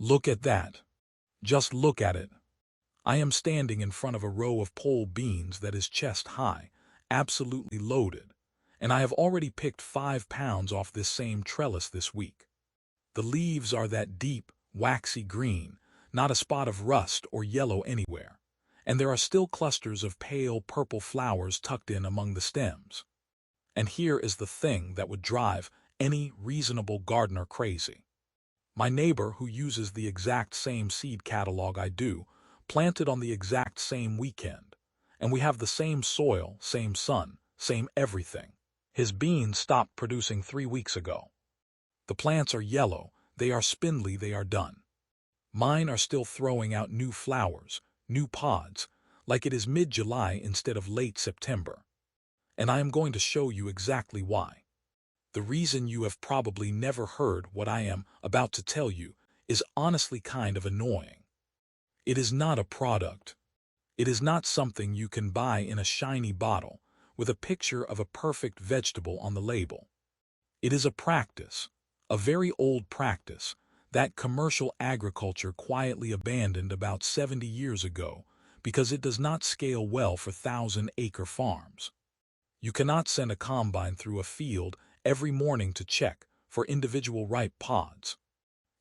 Look at that. Just look at it. I am standing in front of a row of pole beans that is chest high, absolutely loaded, and I have already picked 5 pounds off this same trellis this week. The leaves are that deep, waxy green, not a spot of rust or yellow anywhere, and there are still clusters of pale purple flowers tucked in among the stems. And here is the thing that would drive any reasonable gardener crazy. My neighbor, who uses the exact same seed catalog I do, planted on the exact same weekend, and we have the same soil, same sun, same everything. His beans stopped producing 3 weeks ago. The plants are yellow, they are spindly, they are done. Mine are still throwing out new flowers, new pods, like it is mid-July instead of late September. And I am going to show you exactly why. The reason you have probably never heard what I am about to tell you is honestly kind of annoying. It is not a product. It is not something you can buy in a shiny bottle with a picture of a perfect vegetable on the label. It is a practice, a very old practice, that commercial agriculture quietly abandoned about 70 years ago because it does not scale well for 1,000-acre farms. You cannot send a combine through a field every morning to check for individual ripe pods.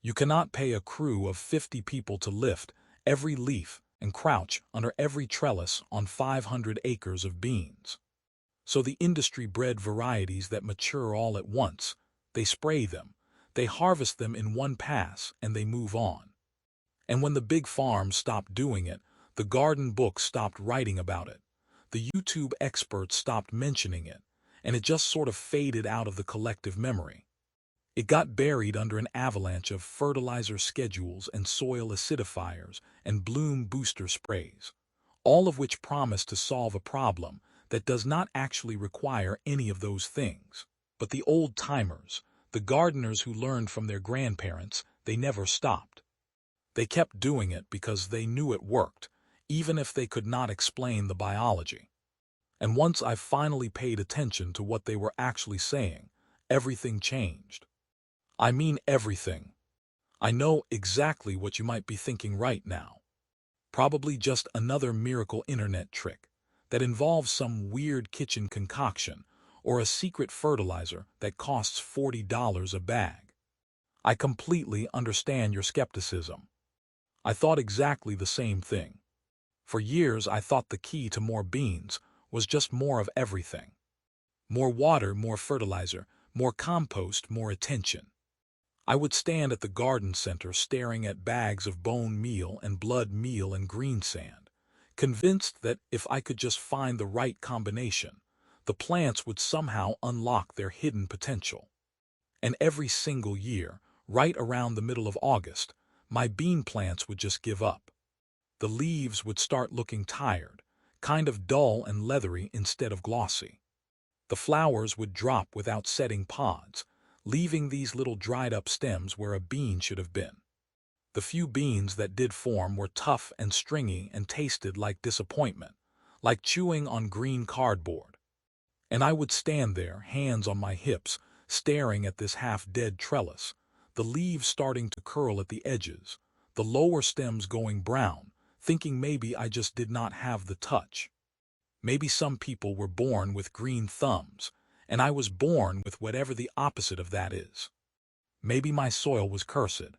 You cannot pay a crew of 50 people to lift every leaf and crouch under every trellis on 500 acres of beans. So the industry-bred varieties that mature all at once, they spray them, they harvest them in one pass, and they move on. And when the big farms stopped doing it, the garden books stopped writing about it, the YouTube experts stopped mentioning it, and it just sort of faded out of the collective memory. It got buried under an avalanche of fertilizer schedules and soil acidifiers and bloom booster sprays, all of which promise to solve a problem that does not actually require any of those things. But the old-timers, the gardeners who learned from their grandparents, they never stopped. They kept doing it because they knew it worked, even if they could not explain the biology. And once I finally paid attention to what they were actually saying, everything changed. I mean everything. I know exactly what you might be thinking right now. Probably just another miracle internet trick that involves some weird kitchen concoction or a secret fertilizer that costs $40 a bag. I completely understand your skepticism. I thought exactly the same thing. For years I thought the key to more beans was just more of everything. More water, more fertilizer, more compost, more attention. I would stand at the garden center staring at bags of bone meal and blood meal and green sand, convinced that if I could just find the right combination, the plants would somehow unlock their hidden potential. And every single year, right around the middle of August, my bean plants would just give up. The leaves would start looking tired, kind of dull and leathery instead of glossy. The flowers would drop without setting pods, leaving these little dried-up stems where a bean should have been. The few beans that did form were tough and stringy and tasted like disappointment, like chewing on green cardboard. And I would stand there, hands on my hips, staring at this half-dead trellis, the leaves starting to curl at the edges, the lower stems going brown, thinking maybe I just did not have the touch. Maybe some people were born with green thumbs, and I was born with whatever the opposite of that is. Maybe my soil was cursed.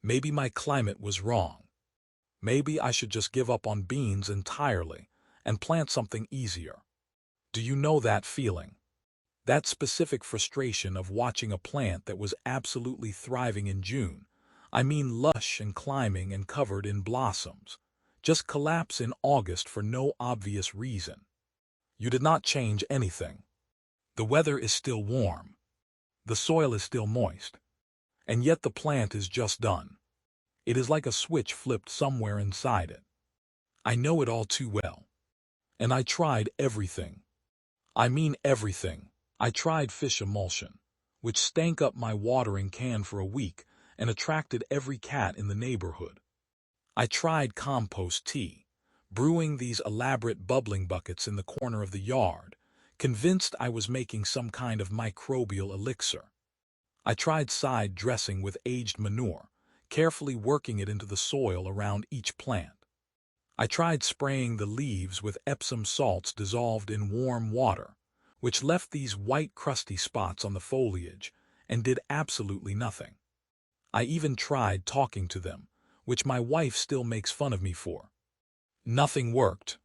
Maybe my climate was wrong. Maybe I should just give up on beans entirely and plant something easier. Do you know that feeling? That specific frustration of watching a plant that was absolutely thriving in June, I mean lush and climbing and covered in blossoms, just collapse in August for no obvious reason. You did not change anything. The weather is still warm. The soil is still moist. And yet the plant is just done. It is like a switch flipped somewhere inside it. I know it all too well. And I tried everything. I mean everything. I tried fish emulsion, which stank up my watering can for a week and attracted every cat in the neighborhood. I tried compost tea, brewing these elaborate bubbling buckets in the corner of the yard, convinced I was making some kind of microbial elixir. I tried side dressing with aged manure, carefully working it into the soil around each plant. I tried spraying the leaves with Epsom salts dissolved in warm water, which left these white crusty spots on the foliage and did absolutely nothing. I even tried talking to them, which my wife still makes fun of me for. Nothing worked.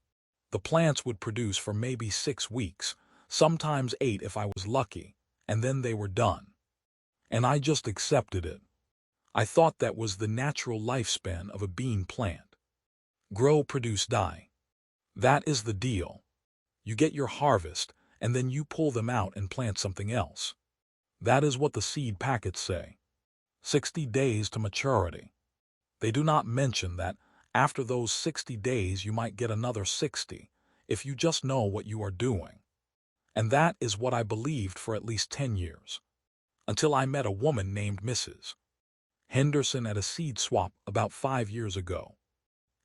The plants would produce for maybe 6 weeks, sometimes 8 if I was lucky, and then they were done. And I just accepted it. I thought that was the natural lifespan of a bean plant. Grow, produce, die. That is the deal. You get your harvest, and then you pull them out and plant something else. That is what the seed packets say. 60 days to maturity. They do not mention that after those 60 days you might get another 60 if you just know what you are doing. And that is what I believed for at least 10 years. Until I met a woman named Mrs. Henderson at a seed swap about 5 years ago.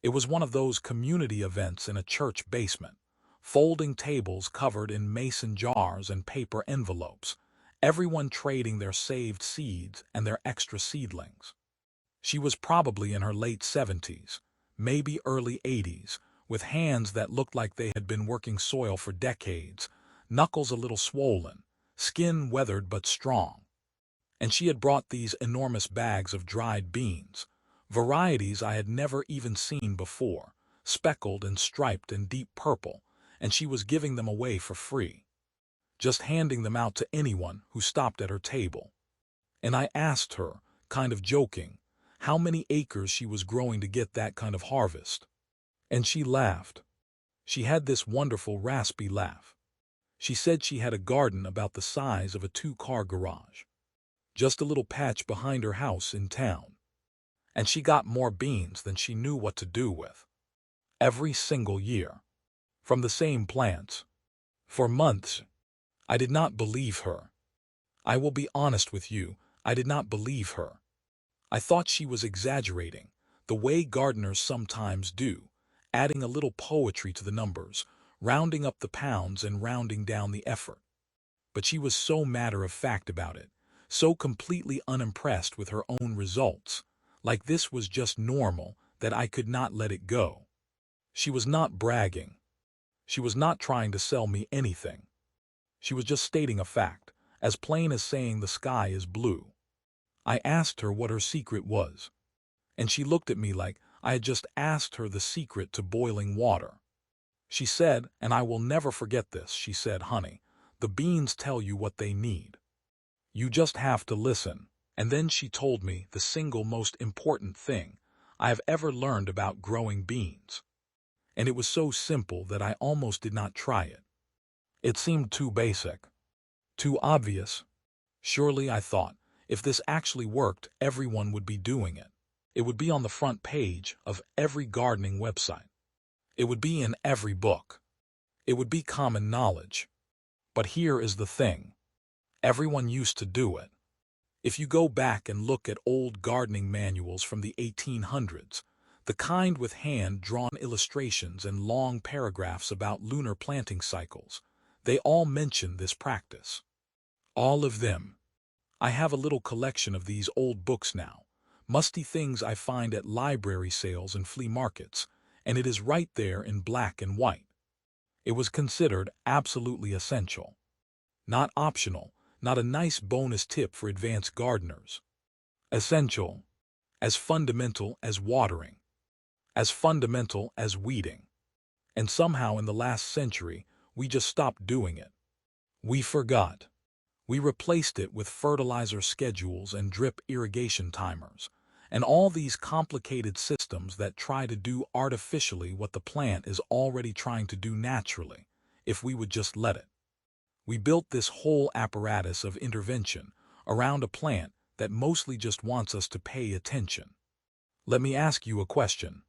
It was one of those community events in a church basement, folding tables covered in mason jars and paper envelopes, everyone trading their saved seeds and their extra seedlings. She was probably in her late 70s, maybe early 80s, with hands that looked like they had been working soil for decades, knuckles a little swollen, skin weathered but strong. And she had brought these enormous bags of dried beans, varieties I had never even seen before, speckled and striped and deep purple, and she was giving them away for free, just handing them out to anyone who stopped at her table. And I asked her, kind of joking, how many acres she was growing to get that kind of harvest. And she laughed. She had this wonderful raspy laugh. She said she had a garden about the size of a 2-car garage, just a little patch behind her house in town. And she got more beans than she knew what to do with. Every single year. From the same plants. For months. I did not believe her. I will be honest with you, I did not believe her. I thought she was exaggerating, the way gardeners sometimes do, adding a little poetry to the numbers, rounding up the pounds and rounding down the effort. But she was so matter-of-fact about it, so completely unimpressed with her own results, like this was just normal, that I could not let it go. She was not bragging. She was not trying to sell me anything. She was just stating a fact, as plain as saying the sky is blue. I asked her what her secret was, and she looked at me like I had just asked her the secret to boiling water. She said, and I will never forget this, she said, "Honey, the beans tell you what they need. You just have to listen." And then she told me the single most important thing I have ever learned about growing beans. And it was so simple that I almost did not try it. It seemed too basic, too obvious. Surely, I thought, if this actually worked, everyone would be doing it. It would be on the front page of every gardening website. It would be in every book. It would be common knowledge. But here is the thing. Everyone used to do it. If you go back and look at old gardening manuals from the 1800s, the kind with hand-drawn illustrations and long paragraphs about lunar planting cycles, they all mention this practice. All of them. I have a little collection of these old books now, musty things I find at library sales and flea markets, and it is right there in black and white. It was considered absolutely essential. Not optional, not a nice bonus tip for advanced gardeners. Essential. As fundamental as watering. As fundamental as weeding. And somehow in the last century, we just stopped doing it. We forgot. We replaced it with fertilizer schedules and drip irrigation timers, and all these complicated systems that try to do artificially what the plant is already trying to do naturally, if we would just let it. We built this whole apparatus of intervention around a plant that mostly just wants us to pay attention. Let me ask you a question.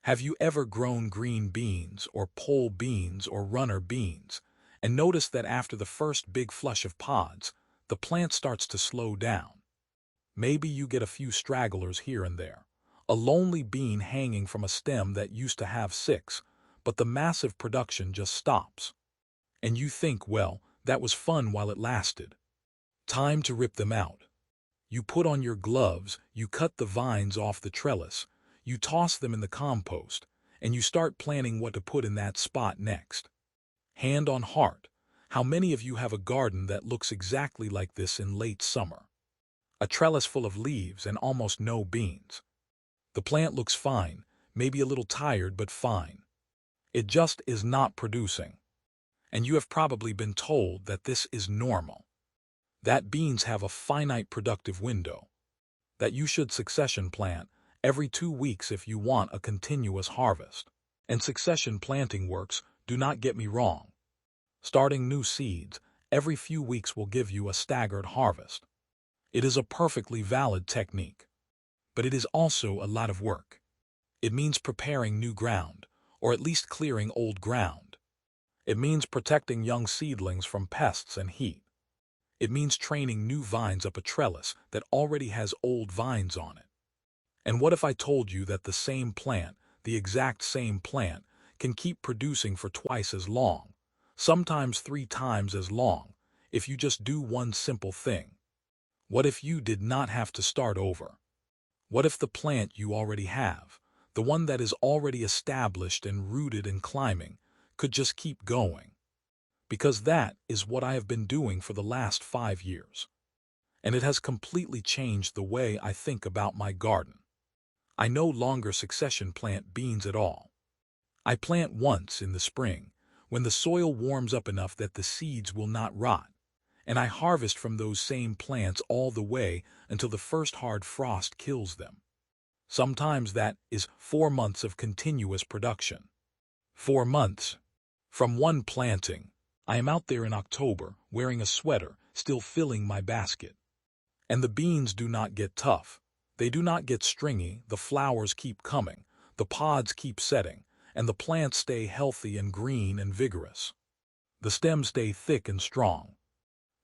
Have you ever grown green beans or pole beans or runner beans and noticed that after the first big flush of pods, the plant starts to slow down? Maybe you get a few stragglers here and there, a lonely bean hanging from a stem that used to have 6, but the massive production just stops. And you think, well, that was fun while it lasted. Time to rip them out. You put on your gloves, you cut the vines off the trellis, you toss them in the compost, and you start planning what to put in that spot next. Hand on heart, how many of you have a garden that looks exactly like this in late summer? A trellis full of leaves and almost no beans. The plant looks fine, maybe a little tired, but fine. It just is not producing. And you have probably been told that this is normal. That beans have a finite productive window. That you should succession plant every 2 weeks if you want a continuous harvest. And succession planting works, do not get me wrong. Starting new seeds every few weeks will give you a staggered harvest. It is a perfectly valid technique. But it is also a lot of work. It means preparing new ground, or at least clearing old ground. It means protecting young seedlings from pests and heat. It means training new vines up a trellis that already has old vines on it. And what if I told you that the same plant, the exact same plant, can keep producing for twice as long, sometimes 3 times as long, if you just do one simple thing? What if you did not have to start over? What if the plant you already have, the one that is already established and rooted and climbing, could just keep going? Because that is what I have been doing for the last 5 years. And it has completely changed the way I think about my garden. I no longer succession plant beans at all. I plant once in the spring, when the soil warms up enough that the seeds will not rot, and I harvest from those same plants all the way until the first hard frost kills them. Sometimes that is 4 months of continuous production. 4 months. From one planting, I am out there in October, wearing a sweater, still filling my basket. And the beans do not get tough. They do not get stringy, the flowers keep coming, the pods keep setting, and the plants stay healthy and green and vigorous. The stems stay thick and strong.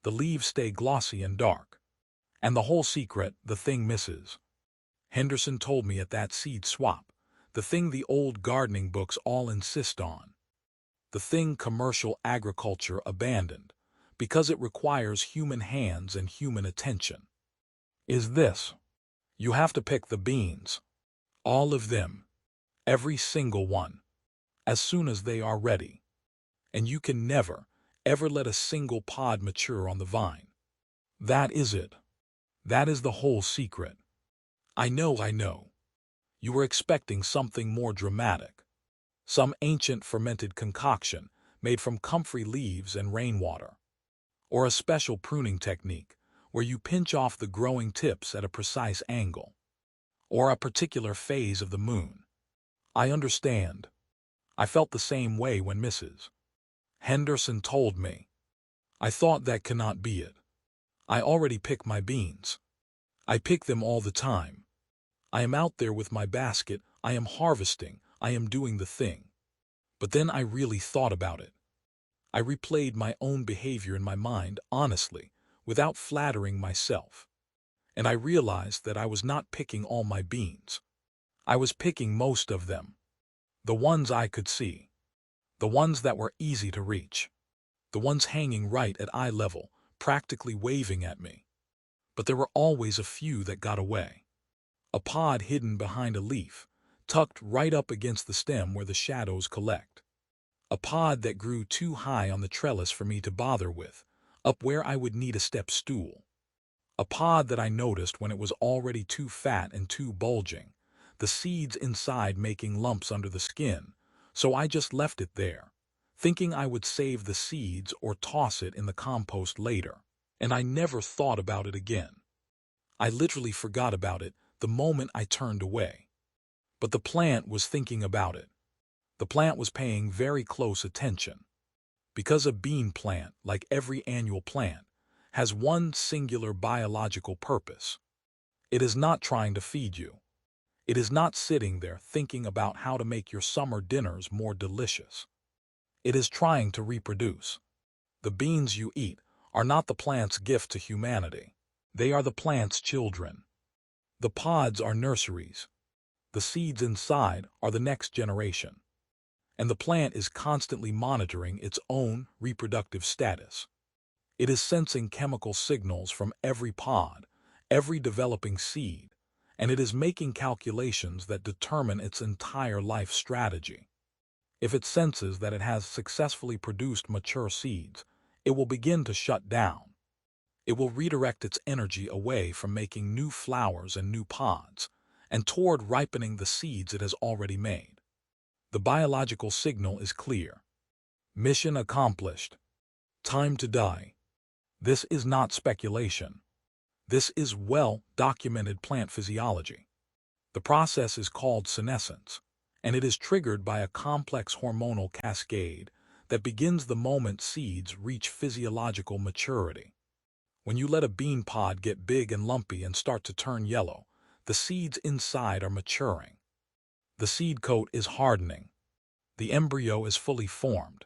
The leaves stay glossy and dark. And the whole secret, the thing misses. Henderson told me at that seed swap, the thing the old gardening books all insist on. The thing commercial agriculture abandoned, because it requires human hands and human attention. Is this. You have to pick the beans. All of them. Every single one. As soon as they are ready. And you can never, ever let a single pod mature on the vine. That is it. That is the whole secret. I know. You were expecting something more dramatic. Some ancient fermented concoction made from comfrey leaves and rainwater. Or a special pruning technique where you pinch off the growing tips at a precise angle. Or a particular phase of the moon. I understand. I felt the same way when Mrs. Henderson told me. I thought that cannot be it. I already pick my beans. I pick them all the time. I am out there with my basket, I am harvesting, I am doing the thing. But then I really thought about it. I replayed my own behavior in my mind, honestly, without flattering myself. And I realized that I was not picking all my beans. I was picking most of them. The ones I could see. The ones that were easy to reach. The ones hanging right at eye level, practically waving at me. But there were always a few that got away. A pod hidden behind a leaf, tucked right up against the stem where the shadows collect. A pod that grew too high on the trellis for me to bother with, up where I would need a step stool. A pod that I noticed when it was already too fat and too bulging, the seeds inside making lumps under the skin, so I just left it there, thinking I would save the seeds or toss it in the compost later, and I never thought about it again. I literally forgot about it the moment I turned away. But the plant was thinking about it. The plant was paying very close attention. Because a bean plant, like every annual plant, has one singular biological purpose. It is not trying to feed you. It is not sitting there thinking about how to make your summer dinners more delicious. It is trying to reproduce. The beans you eat are not the plant's gift to humanity. They are the plant's children. The pods are nurseries. The seeds inside are the next generation. And the plant is constantly monitoring its own reproductive status. It is sensing chemical signals from every pod, every developing seed, and it is making calculations that determine its entire life strategy. If it senses that it has successfully produced mature seeds, it will begin to shut down. It will redirect its energy away from making new flowers and new pods, and toward ripening the seeds it has already made. The biological signal is clear. Mission accomplished. Time to die. This is not speculation. This is well-documented plant physiology. The process is called senescence, and it is triggered by a complex hormonal cascade that begins the moment seeds reach physiological maturity. When you let a bean pod get big and lumpy and start to turn yellow, the seeds inside are maturing. The seed coat is hardening. The embryo is fully formed.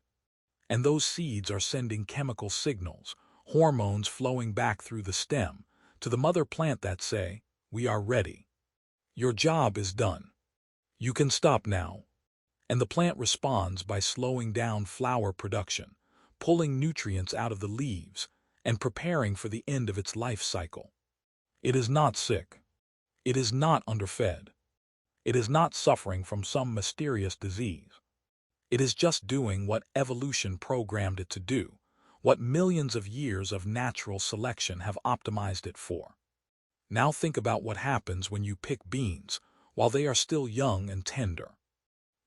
And those seeds are sending chemical signals, hormones flowing back through the stem, to the mother plant that say, "We are ready. Your job is done. You can stop now." And the plant responds by slowing down flower production, pulling nutrients out of the leaves, and preparing for the end of its life cycle. It is not sick. It is not underfed. It is not suffering from some mysterious disease. It is just doing what evolution programmed it to do, what millions of years of natural selection have optimized it for. Now think about what happens when you pick beans while they are still young and tender.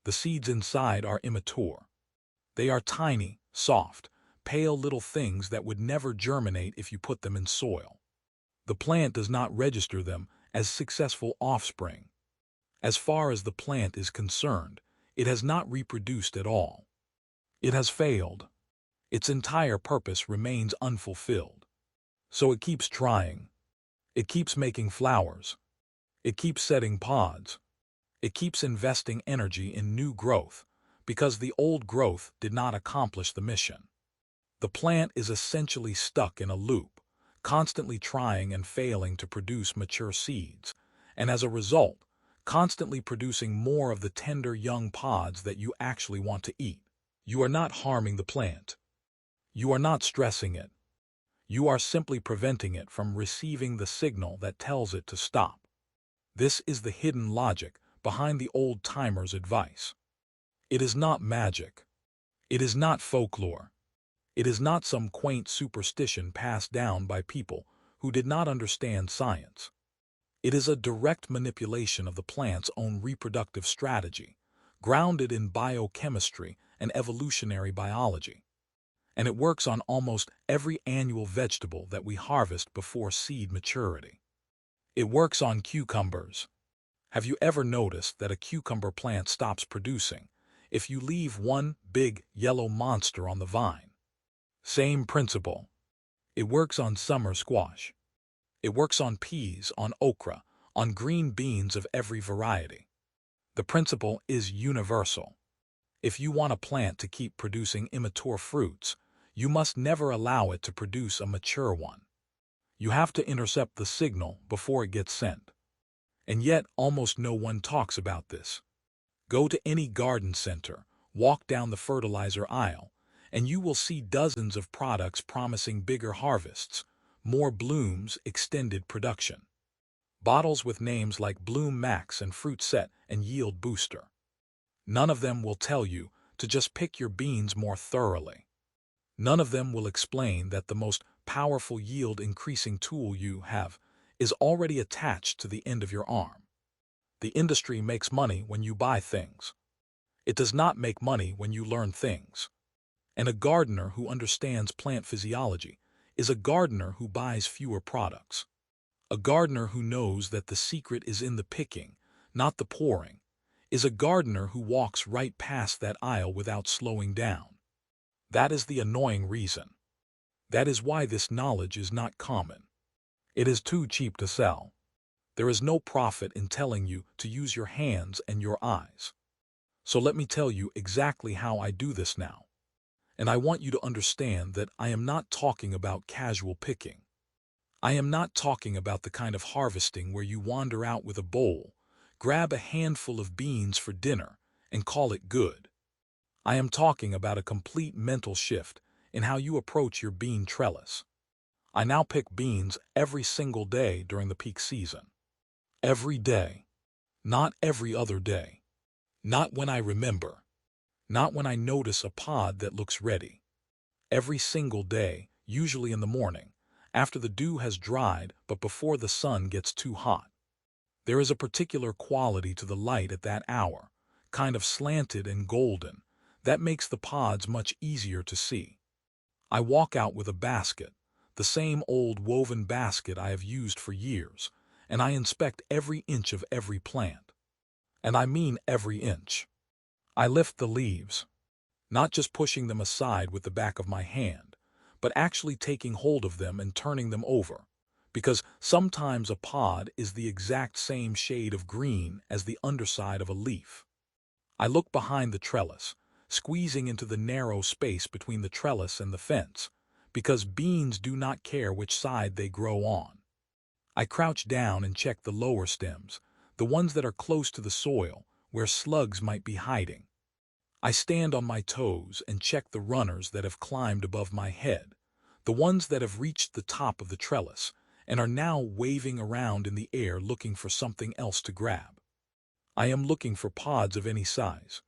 The seeds inside are immature. They are tiny, soft, pale little things that would never germinate if you put them in soil. The plant does not register them as successful offspring. As far as the plant is concerned, it has not reproduced at all. It has failed. Its entire purpose remains unfulfilled. So it keeps trying. It keeps making flowers. It keeps setting pods. It keeps investing energy in new growth, because the old growth did not accomplish the mission. The plant is essentially stuck in a loop, constantly trying and failing to produce mature seeds, and as a result, constantly producing more of the tender young pods that you actually want to eat. You are not harming the plant. You are not stressing it. You are simply preventing it from receiving the signal that tells it to stop. This is the hidden logic behind the old-timers' advice. It is not magic. It is not folklore. It is not some quaint superstition passed down by people who did not understand science. It is a direct manipulation of the plant's own reproductive strategy, grounded in biochemistry and evolutionary biology. And it works on almost every annual vegetable that we harvest before seed maturity. It works on cucumbers. Have you ever noticed that a cucumber plant stops producing if you leave one big yellow monster on the vine? Same principle. It works on summer squash. It works on peas, on okra, on green beans of every variety. The principle is universal. If you want a plant to keep producing immature fruits, you must never allow it to produce a mature one. You have to intercept the signal before it gets sent. And yet, almost no one talks about this. Go to any garden center, walk down the fertilizer aisle, and you will see dozens of products promising bigger harvests, more blooms, extended production. Bottles with names like Bloom Max and Fruit Set and Yield Booster. None of them will tell you to just pick your beans more thoroughly. None of them will explain that the most powerful yield-increasing tool you have is already attached to the end of your arm. The industry makes money when you buy things. It does not make money when you learn things. And a gardener who understands plant physiology is a gardener who buys fewer products. A gardener who knows that the secret is in the picking, not the pouring, is a gardener who walks right past that aisle without slowing down. That is the annoying reason. That is why this knowledge is not common. It is too cheap to sell. There is no profit in telling you to use your hands and your eyes. So let me tell you exactly how I do this now. And I want you to understand that I am not talking about casual picking. I am not talking about the kind of harvesting where you wander out with a bowl, grab a handful of beans for dinner, and call it good. I am talking about a complete mental shift in how you approach your bean trellis. I now pick beans every single day during the peak season. Every day. Not every other day. Not when I remember. Not when I notice a pod that looks ready. Every single day, usually in the morning, after the dew has dried but before the sun gets too hot. There is a particular quality to the light at that hour, kind of slanted and golden, that makes the pods much easier to see. I walk out with a basket, the same old woven basket I have used for years, and I inspect every inch of every plant. And I mean every inch. I lift the leaves, not just pushing them aside with the back of my hand, but actually taking hold of them and turning them over, because sometimes a pod is the exact same shade of green as the underside of a leaf. I look behind the trellis, squeezing into the narrow space between the trellis and the fence, because beans do not care which side they grow on. I crouch down and check the lower stems, the ones that are close to the soil, where slugs might be hiding. I stand on my toes and check the runners that have climbed above my head, the ones that have reached the top of the trellis and are now waving around in the air looking for something else to grab. I am looking for pods of any size.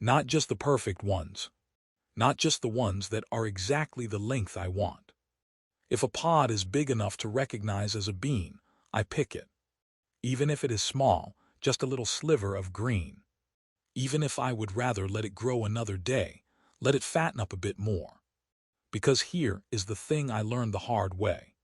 Not just the perfect ones. Not just the ones that are exactly the length I want. If a pod is big enough to recognize as a bean, I pick it. Even if it is small, just a little sliver of green. Even if I would rather let it grow another day, let it fatten up a bit more. Because here is the thing I learned the hard way.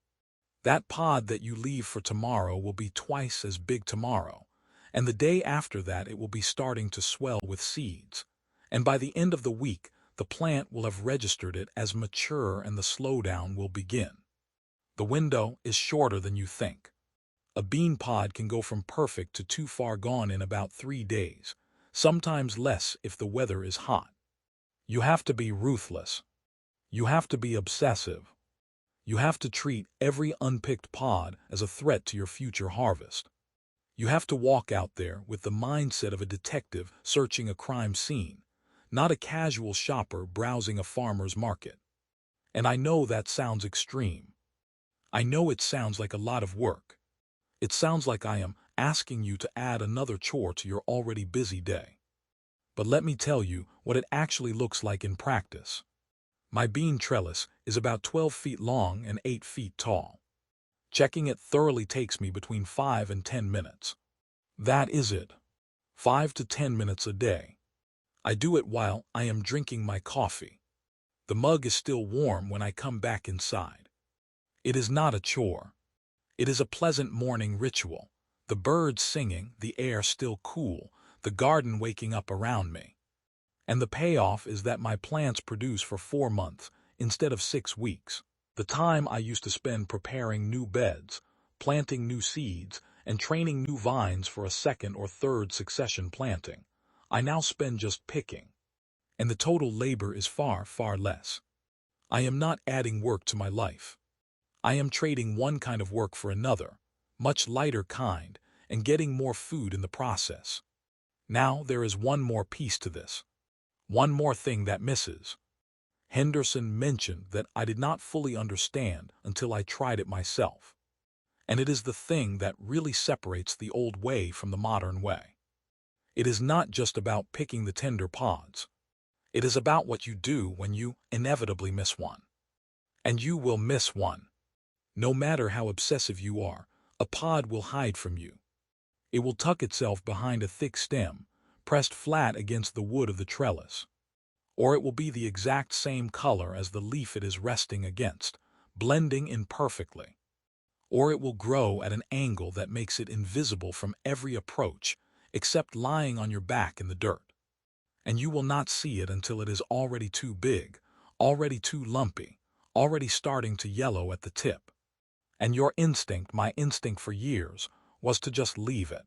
That pod that you leave for tomorrow will be twice as big tomorrow, and the day after that it will be starting to swell with seeds. And by the end of the week, the plant will have registered it as mature and the slowdown will begin. The window is shorter than you think. A bean pod can go from perfect to too far gone in about 3 days, sometimes less if the weather is hot. You have to be ruthless. You have to be obsessive. You have to treat every unpicked pod as a threat to your future harvest. You have to walk out there with the mindset of a detective searching a crime scene, not a casual shopper browsing a farmer's market. And I know that sounds extreme. I know it sounds like a lot of work. It sounds like I am asking you to add another chore to your already busy day. But let me tell you what it actually looks like in practice. My bean trellis is about 12 feet long and 8 feet tall. Checking it thoroughly takes me between 5 and 10 minutes. That is it. 5 to 10 minutes a day. I do it while I am drinking my coffee. The mug is still warm when I come back inside. It is not a chore. It is a pleasant morning ritual. The birds singing, the air still cool, the garden waking up around me. And the payoff is that my plants produce for 4 months instead of 6 weeks. The time I used to spend preparing new beds, planting new seeds, and training new vines for a second or third succession planting, I now spend just picking. And the total labor is far, far less. I am not adding work to my life. I am trading one kind of work for another, much lighter kind, and getting more food in the process. Now there is one more piece to this. One more thing that misses. Henderson mentioned that I did not fully understand until I tried it myself. And it is the thing that really separates the old way from the modern way. It is not just about picking the tender pods. It is about what you do when you inevitably miss one. And you will miss one. No matter how obsessive you are, a pod will hide from you. It will tuck itself behind a thick stem, pressed flat against the wood of the trellis. Or it will be the exact same color as the leaf it is resting against, blending in perfectly. Or it will grow at an angle that makes it invisible from every approach, except lying on your back in the dirt. And you will not see it until it is already too big, already too lumpy, already starting to yellow at the tip. And your instinct, my instinct for years, was to just leave it.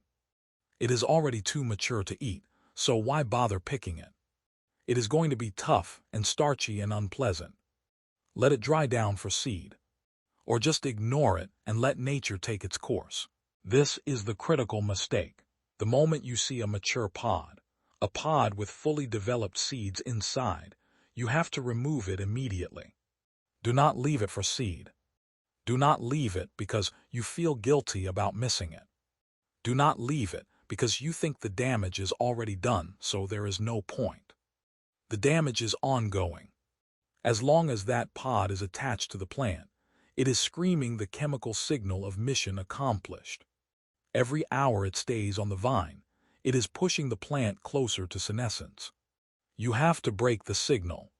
It is already too mature to eat, so why bother picking it? It is going to be tough and starchy and unpleasant. Let it dry down for seed. Or just ignore it and let nature take its course. This is the critical mistake. The moment you see a mature pod, a pod with fully developed seeds inside, you have to remove it immediately. Do not leave it for seed. Do not leave it because you feel guilty about missing it. Do not leave it because you think the damage is already done, so there is no point. The damage is ongoing. As long as that pod is attached to the plant, it is screaming the chemical signal of mission accomplished. Every hour it stays on the vine, it is pushing the plant closer to senescence. You have to break the signal.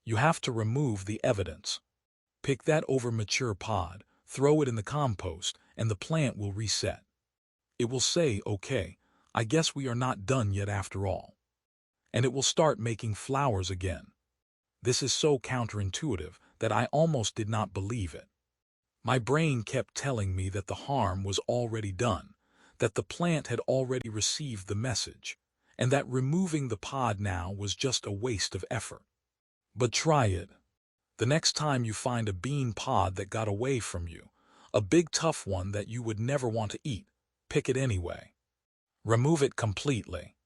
You have to remove the evidence. Pick that over-mature pod, throw it in the compost, and the plant will reset. It will say, okay, I guess we are not done yet after all. And it will start making flowers again. This is so counterintuitive that I almost did not believe it. My brain kept telling me that the harm was already done, that the plant had already received the message, and that removing the pod now was just a waste of effort. But try it. The next time you find a bean pod that got away from you, a big tough one that you would never want to eat, pick it anyway. Remove it completely.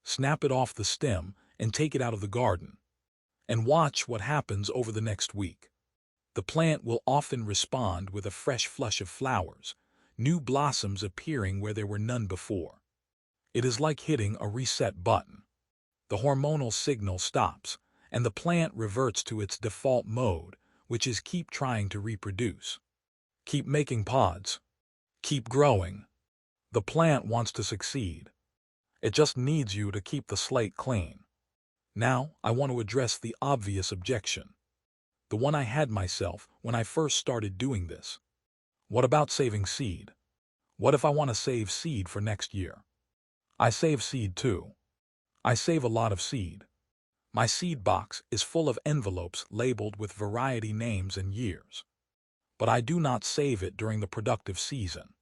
Snap it off the stem and take it out of the garden. And watch what happens over the next week. The plant will often respond with a fresh flush of flowers, new blossoms appearing where there were none before. It is like hitting a reset button. The hormonal signal stops, and the plant reverts to its default mode, which is keep trying to reproduce. Keep making pods. Keep growing. The plant wants to succeed. It just needs you to keep the slate clean. Now, I want to address the obvious objection. The one I had myself when I first started doing this. What about saving seed? What if I want to save seed for next year? I save seed too. I save a lot of seed. My seed box is full of envelopes labeled with variety names and years. But I do not save it during the productive season.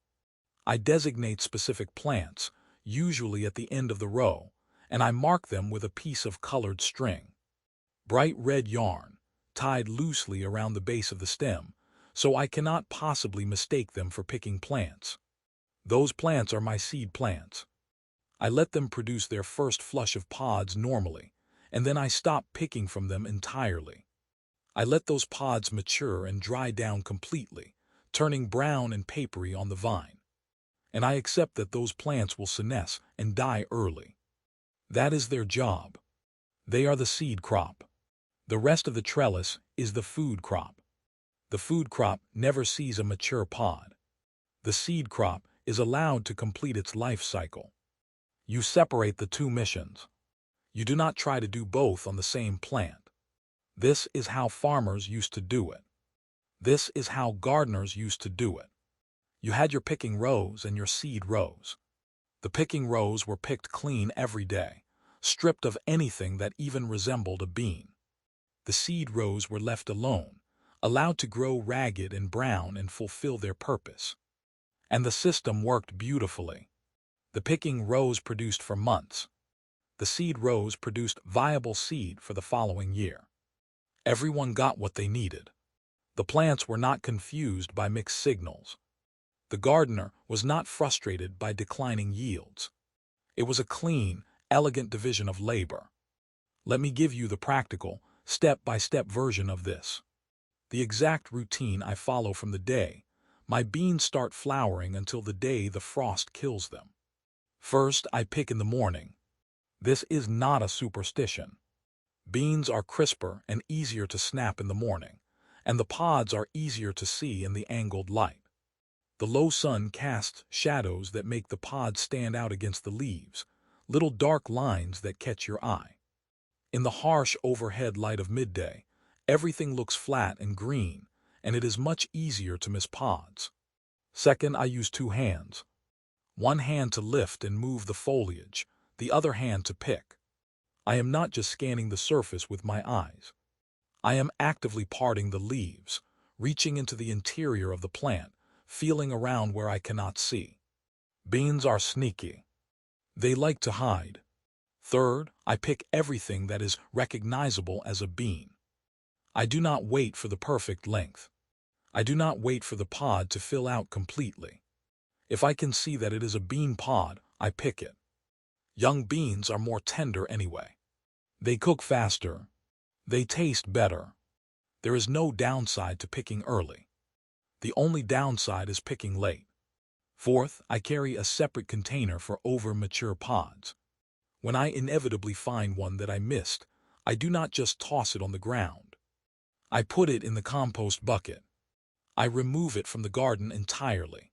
I designate specific plants, usually at the end of the row, and I mark them with a piece of colored string. Bright red yarn, tied loosely around the base of the stem, so I cannot possibly mistake them for picking plants. Those plants are my seed plants. I let them produce their first flush of pods normally, and then I stop picking from them entirely. I let those pods mature and dry down completely, turning brown and papery on the vine. And I accept that those plants will senesce and die early. That is their job. They are the seed crop. The rest of the trellis is the food crop. The food crop never sees a mature pod. The seed crop is allowed to complete its life cycle. You separate the two missions. You do not try to do both on the same plant. This is how farmers used to do it. This is how gardeners used to do it. You had your picking rows and your seed rows. The picking rows were picked clean every day, stripped of anything that even resembled a bean. The seed rows were left alone, allowed to grow ragged and brown and fulfill their purpose. And the system worked beautifully. The picking rows produced for months. The seed rows produced viable seed for the following year. Everyone got what they needed. The plants were not confused by mixed signals. The gardener was not frustrated by declining yields. It was a clean, elegant division of labor. Let me give you the practical, step-by-step version of this. The exact routine I follow from the day my beans start flowering until the day the frost kills them. First, I pick in the morning. This is not a superstition. Beans are crisper and easier to snap in the morning, and the pods are easier to see in the angled light. The low sun casts shadows that make the pods stand out against the leaves, little dark lines that catch your eye. In the harsh overhead light of midday, everything looks flat and green, and it is much easier to miss pods. Second, I use two hands. One hand to lift and move the foliage, the other hand to pick. I am not just scanning the surface with my eyes. I am actively parting the leaves, reaching into the interior of the plant, feeling around where I cannot see. Beans are sneaky. They like to hide. Third, I pick everything that is recognizable as a bean. I do not wait for the perfect length. I do not wait for the pod to fill out completely. If I can see that it is a bean pod, I pick it. Young beans are more tender anyway. They cook faster. They taste better. There is no downside to picking early. The only downside is picking late. Fourth, I carry a separate container for over-mature pods. When I inevitably find one that I missed, I do not just toss it on the ground. I put it in the compost bucket. I remove it from the garden entirely.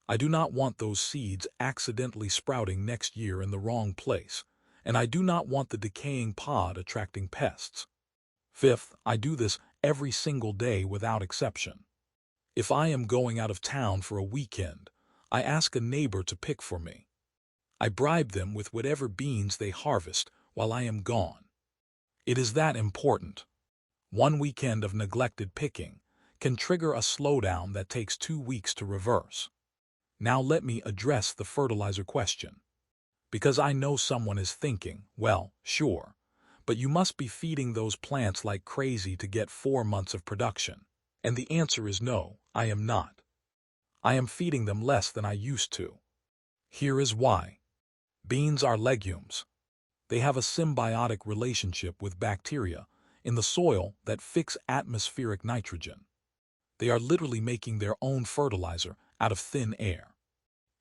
I do not want those seeds accidentally sprouting next year in the wrong place, and I do not want the decaying pod attracting pests. Fifth, I do this every single day without exception. If I am going out of town for a weekend, I ask a neighbor to pick for me. I bribe them with whatever beans they harvest while I am gone. It is that important. One weekend of neglected picking can trigger a slowdown that takes 2 weeks to reverse. Now let me address the fertilizer question. Because I know someone is thinking, well, sure, but you must be feeding those plants like crazy to get 4 months of production. And the answer is no, I am not. I am feeding them less than I used to. Here is why. Beans are legumes. They have a symbiotic relationship with bacteria in the soil that fix atmospheric nitrogen. They are literally making their own fertilizer out of thin air.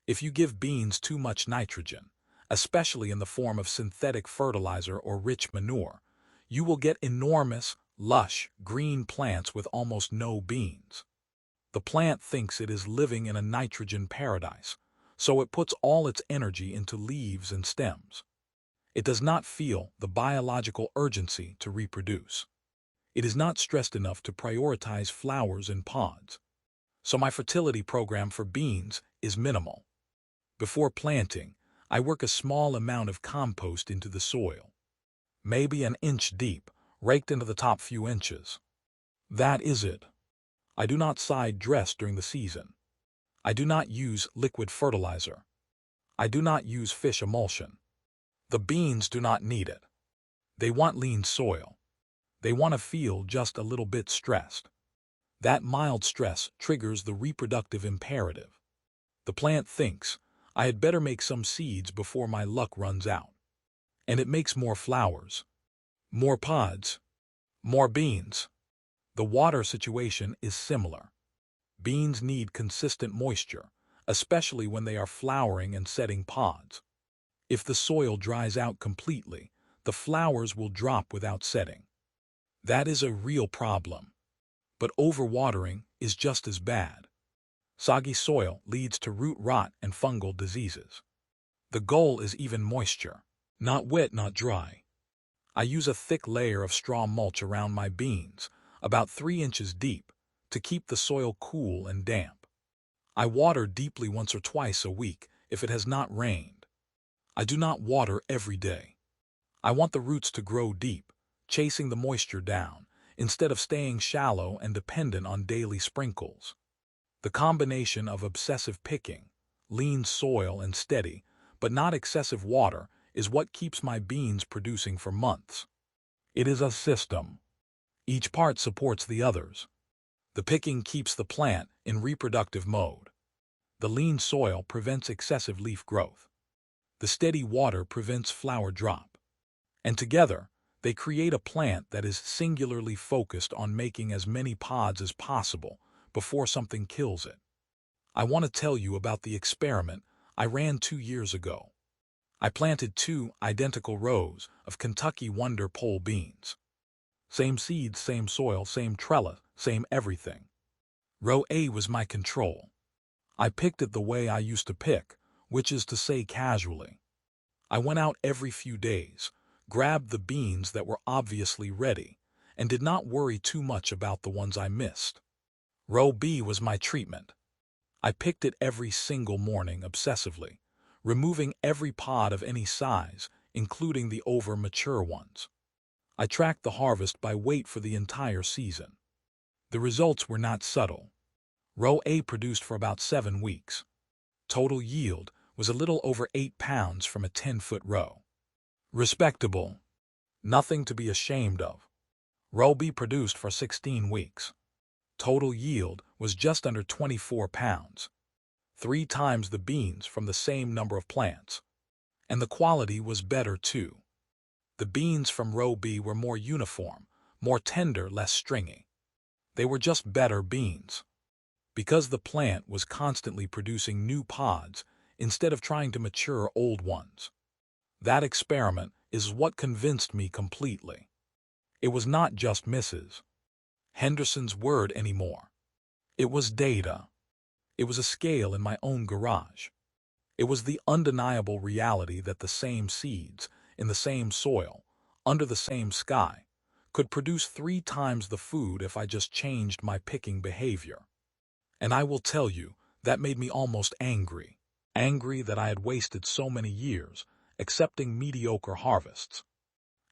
If you give beans too much nitrogen, especially in the form of synthetic fertilizer or rich manure, you will get enormous, lush, green plants with almost no beans. The plant thinks it is living in a nitrogen paradise, so it puts all its energy into leaves and stems. It does not feel the biological urgency to reproduce. It is not stressed enough to prioritize flowers and pods. So my fertility program for beans is minimal. Before planting, I work a small amount of compost into the soil. Maybe an inch deep, raked into the top few inches. That is it. I do not side dress during the season. I do not use liquid fertilizer. I do not use fish emulsion. The beans do not need it. They want lean soil. They want to feel just a little bit stressed. That mild stress triggers the reproductive imperative. The plant thinks, I had better make some seeds before my luck runs out. And it makes more flowers, more pods, more beans. The water situation is similar. Beans need consistent moisture, especially when they are flowering and setting pods. If the soil dries out completely, the flowers will drop without setting. That is a real problem. But overwatering is just as bad. Soggy soil leads to root rot and fungal diseases. The goal is even moisture. Not wet, not dry. I use a thick layer of straw mulch around my beans, about 3 inches deep, to keep the soil cool and damp. I water deeply once or twice a week if it has not rained. I do not water every day. I want the roots to grow deep, chasing the moisture down, instead of staying shallow and dependent on daily sprinkles. The combination of obsessive picking, lean soil, and steady, but not excessive water is what keeps my beans producing for months. It is a system. Each part supports the others. The picking keeps the plant in reproductive mode. The lean soil prevents excessive leaf growth. The steady water prevents flower drop. And together, they create a plant that is singularly focused on making as many pods as possible before something kills it. I want to tell you about the experiment I ran 2 years ago. I planted 2 identical rows of Kentucky Wonder pole beans. Same seeds, same soil, same trellis, same everything. Row A was my control. I picked it the way I used to pick, which is to say casually. I went out every few days, grabbed the beans that were obviously ready, and did not worry too much about the ones I missed. Row B was my treatment. I picked it every single morning obsessively, removing every pod of any size, including the over-mature ones. I tracked the harvest by weight for the entire season. The results were not subtle. Row A produced for about 7 weeks. Total yield was a little over 8 pounds from a 10-foot row. Respectable. Nothing to be ashamed of. Row B produced for 16 weeks. Total yield was just under 24 pounds. 3 times the beans from the same number of plants. And the quality was better too. The beans from row B were more uniform, more tender, less stringy. They were just better beans. because the plant was constantly producing new pods instead of trying to mature old ones. That experiment is what convinced me completely. It was not just Mrs. Henderson's word anymore. It was data. It was a scale in my own garage. It was the undeniable reality that the same seeds, in the same soil, under the same sky, could produce 3 times the food if I just changed my picking behavior. And I will tell you, that made me almost angry. Angry that I had wasted so many years accepting mediocre harvests.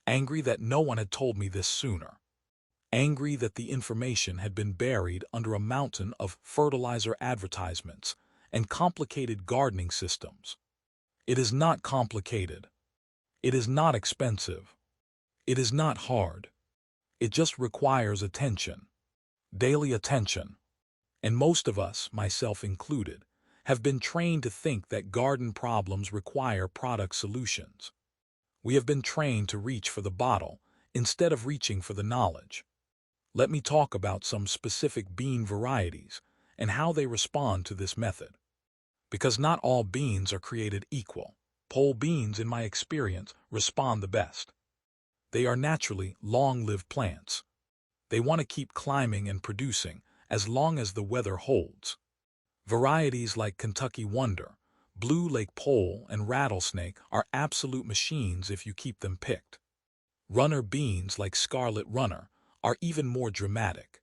Angry that no one had told me this sooner. Angry that the information had been buried under a mountain of fertilizer advertisements and complicated gardening systems. It is not complicated. It is not expensive. It is not hard. It just requires attention. Daily attention. And most of us, myself included, have been trained to think that garden problems require product solutions. We have been trained to reach for the bottle instead of reaching for the knowledge. Let me talk about some specific bean varieties and how they respond to this method. Because not all beans are created equal. Pole beans, in my experience, respond the best. They are naturally long-lived plants. They want to keep climbing and producing as long as the weather holds. Varieties like Kentucky Wonder, Blue Lake Pole, and Rattlesnake are absolute machines if you keep them picked. Runner beans like Scarlet Runner are even more dramatic.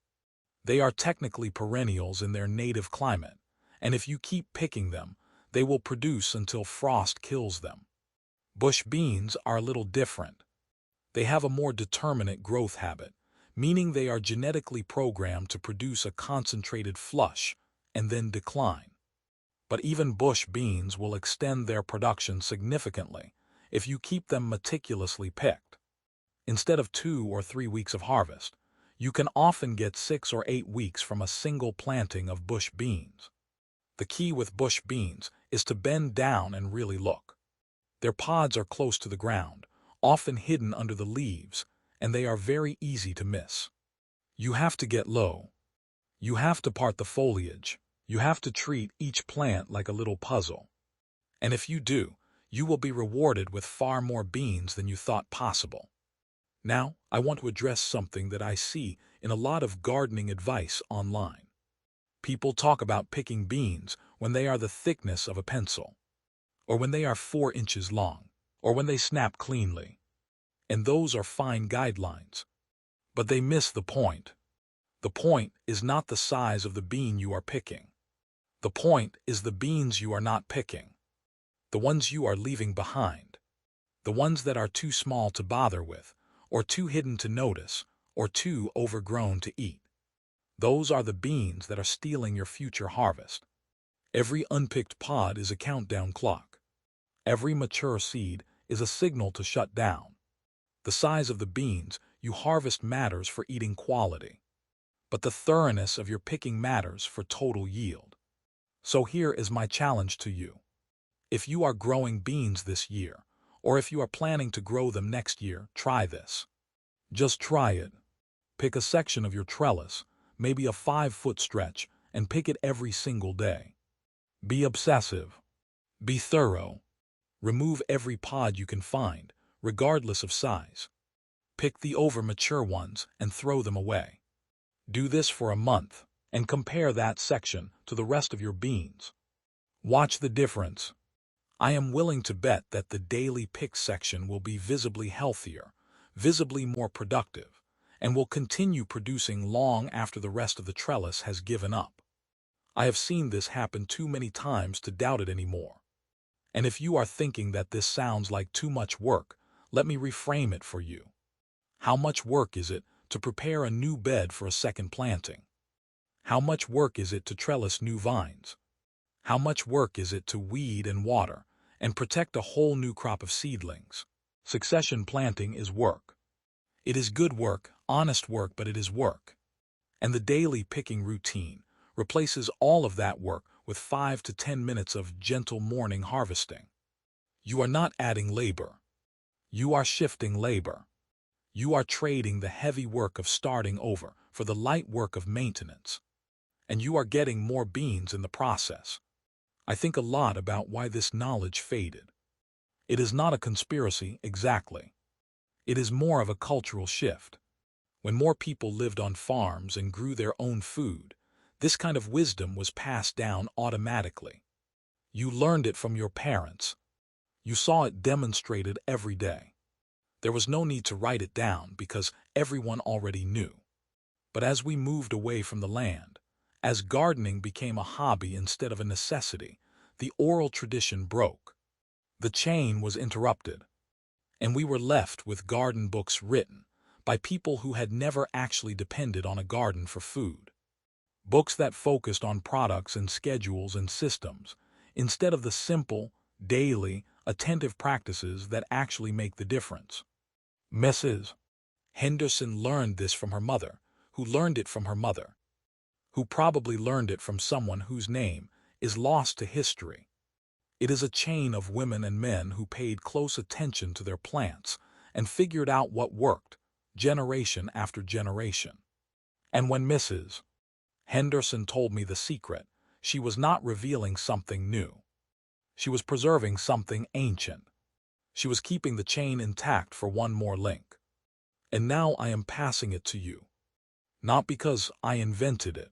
They are technically perennials in their native climate, and if you keep picking them, they will produce until frost kills them. Bush beans are a little different. They have a more determinate growth habit, meaning they are genetically programmed to produce a concentrated flush and then decline. But even bush beans will extend their production significantly if you keep them meticulously picked. Instead of 2 or 3 weeks of harvest, you can often get 6 or 8 weeks from a single planting of bush beans. The key with bush beans is to bend down and really look. Their pods are close to the ground, often hidden under the leaves, and they are very easy to miss. You have to get low. You have to part the foliage. You have to treat each plant like a little puzzle. And if you do, you will be rewarded with far more beans than you thought possible. Now, I want to address something that I see in a lot of gardening advice online. People talk about picking beans when they are the thickness of a pencil, or when they are 4 inches long, or when they snap cleanly. And those are fine guidelines. But they miss the point. The point is not the size of the bean you are picking. The point is the beans you are not picking. The ones you are leaving behind. The ones that are too small to bother with, or too hidden to notice, or too overgrown to eat. Those are the beans that are stealing your future harvest. Every unpicked pod is a countdown clock. Every mature seed is a signal to shut down. The size of the beans you harvest matters for eating quality, but the thoroughness of your picking matters for total yield. So here is my challenge to you. If you are growing beans this year, or if you are planning to grow them next year, try this. Just try it. Pick a section of your trellis, maybe a 5-foot stretch, and pick it every single day. Be obsessive. Be thorough. Remove every pod you can find, regardless of size. Pick the over-mature ones and throw them away. Do this for a month, and compare that section to the rest of your beans. Watch the difference. I am willing to bet that the daily pick section will be visibly healthier, visibly more productive, and will continue producing long after the rest of the trellis has given up. I have seen this happen too many times to doubt it anymore. And if you are thinking that this sounds like too much work, let me reframe it for you. How much work is it to prepare a new bed for a second planting? How much work is it to trellis new vines? How much work is it to weed and water and protect a whole new crop of seedlings? Succession planting is work. It is good work, honest work, but it is work. And the daily picking routine replaces all of that work with 5 to 10 minutes of gentle morning harvesting. You are not adding labor. You are shifting labor. You are trading the heavy work of starting over for the light work of maintenance. And you are getting more beans in the process. I think a lot about why this knowledge faded. It is not a conspiracy exactly. It is more of a cultural shift. When more people lived on farms and grew their own food, this kind of wisdom was passed down automatically. You learned it from your parents. You saw it demonstrated every day. There was no need to write it down because everyone already knew. But as we moved away from the land, as gardening became a hobby instead of a necessity, the oral tradition broke. The chain was interrupted, and we were left with garden books written by people who had never actually depended on a garden for food. Books that focused on products and schedules and systems, instead of the simple, daily, attentive practices that actually make the difference. Mrs. Henderson learned this from her mother, who learned it from her mother, who probably learned it from someone whose name is lost to history. It is a chain of women and men who paid close attention to their plants and figured out what worked, generation after generation. And when Mrs. Henderson told me the secret, she was not revealing something new. She was preserving something ancient. She was keeping the chain intact for one more link. And now I am passing it to you. Not because I invented it,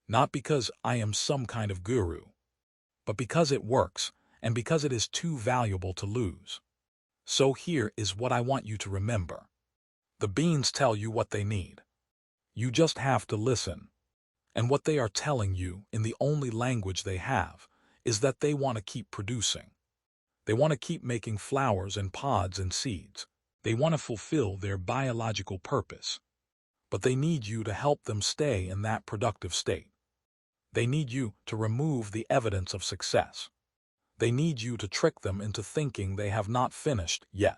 not because I am some kind of guru, but because it works and because it is too valuable to lose. So here is what I want you to remember. The beans tell you what they need. You just have to listen. And what they are telling you in the only language they have is that they want to keep producing. They want to keep making flowers and pods and seeds. They want to fulfill their biological purpose. But they need you to help them stay in that productive state. They need you to remove the evidence of success. They need you to trick them into thinking they have not finished yet.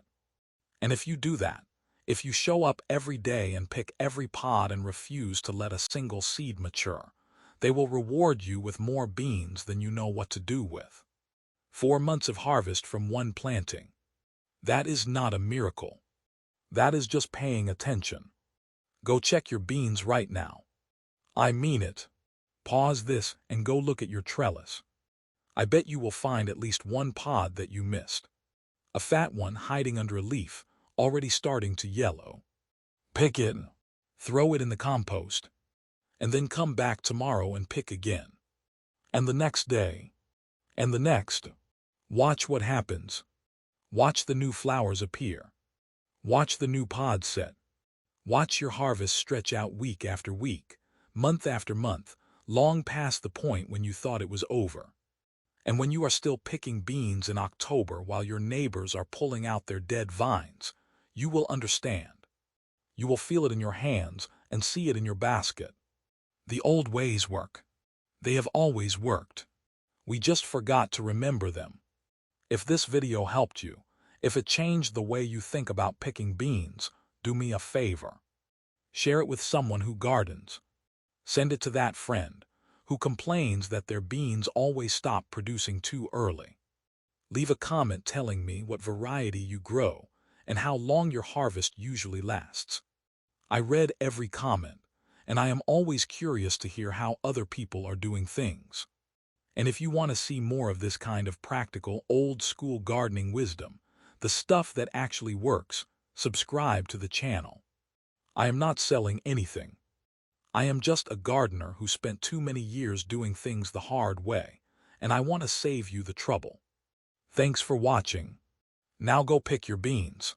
And if you do that, if you show up every day and pick every pod and refuse to let a single seed mature, they will reward you with more beans than you know what to do with. 4 months of harvest from one planting. That is not a miracle. That is just paying attention. Go check your beans right now. I mean it. Pause this and go look at your trellis. I bet you will find at least one pod that you missed. A fat one hiding under a leaf, already starting to yellow. Pick it, throw it in the compost, and then come back tomorrow and pick again. And the next day, and the next. Watch what happens. Watch the new flowers appear. Watch the new pods set. Watch your harvest stretch out week after week, month after month, long past the point when you thought it was over. And when you are still picking beans in October while your neighbors are pulling out their dead vines, you will understand. You will feel it in your hands and see it in your basket. The old ways work. They have always worked. We just forgot to remember them. If this video helped you, if it changed the way you think about picking beans, do me a favor. Share it with someone who gardens. Send it to that friend who complains that their beans always stop producing too early. Leave a comment telling me what variety you grow and how long your harvest usually lasts. I read every comment, and I am always curious to hear how other people are doing things. And if you want to see more of this kind of practical, old-school gardening wisdom, the stuff that actually works, subscribe to the channel. I am not selling anything. I am just a gardener who spent too many years doing things the hard way, and I want to save you the trouble. Thanks for watching. Now go pick your beans.